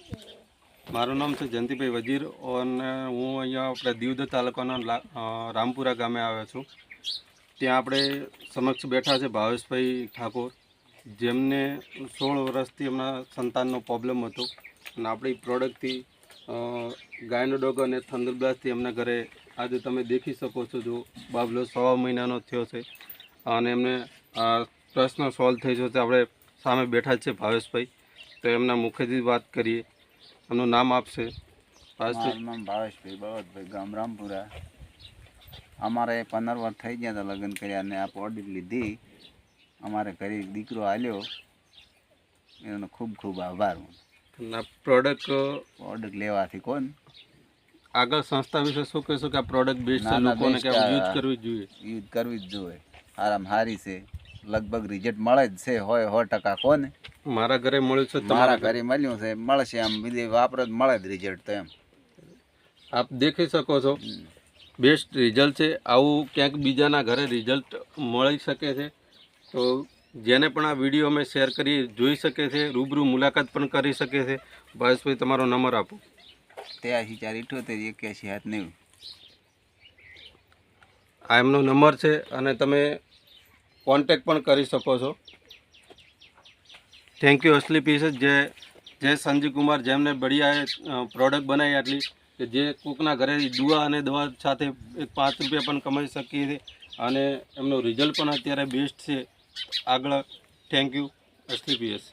મારું નામ છે જયંતિભાઈ વજીર અને હું અહીંયા આપણે દીવદ તાલુકાના રામપુરા ગામે આવ્યો છું। ત્યાં આપણે સમક્ષ બેઠા છે ભાવેશભાઈ ઠાકોર, જેમને 16 વર્ષથી એમના સંતાનનો પ્રોબ્લેમ હતો અને આપણી પ્રોડક્ટથી ગાયનો ડોગ અને થંડરબ્લાસ્ટથી એમના ઘરે આજે તમે દેખી શકો છો જો બાબલો 6 મહિનાનો થયો છે અને એમને પ્રશ્ન સોલ્વ થઈ જશે। આપણે સામે બેઠા છે ભાવેશભાઈ, તો એમના મુખેથી વાત કરીએ। એમનું નામ આપશે? મારું નામ ભાવેશભાઈ બળવંતભાઈ, ગામ રામપુરા। અમારે 15 વર્ષ થઈ ગયા હતા લગ્ન કર્યા ને આ પ્રોડક્ટ લીધી। અમારે ઘરે દીકરો આલ્યો, એનો ખૂબ ખૂબ આભાર। પ્રોડક્ટ લેવાથી કોણ આગળ સંસ્થા વિશે શું કહેશો કે આ પ્રોડક્ટ બેસ્ટ છે, લોકોને કે યુઝ કરવી જોઈએ? યુઝ કરવી જ જોઈએ, આરામ સારી છે, લગભગ રિઝલ્ટ મળે જ છે 100% કોને। મારા ઘરે મળ્યું છે, મારા ઘરે મળ્યું છે, મળશે આમ બીજે વાપરો જ મળે જ રિઝલ્ટ। તો એમ આપ દેખી શકો છો બેસ્ટ રિઝલ્ટ છે। આવું ક્યાંક બીજાના ઘરે રિઝલ્ટ મળી શકે છે, તો જેને પણ આ વિડીયો અમે શેર કરી જોઈ શકે છે, રૂબરૂ મુલાકાત પણ કરી શકે છે। ભાવેશભાઈ, તમારો નંબર આપો। 83 478 81 790। આ એમનો નંબર છે અને તમે કોન્ટેક પણ કરી શકો છો। થેન્ક યુ અસલી પીસીસ જે સંજીવ કુમાર, જેમને બઢિયા પ્રોડક્ટ બનાવી આટલી કે જે કોકના ઘરે દુઆ અને દવા સાથે 5 રૂપિયા પણ કમાઈ શકીએ છીએ અને એમનો રિઝલ્ટ પણ અત્યારે બેસ્ટ છે। આગળ થેન્ક યુ અસલી પીએસ।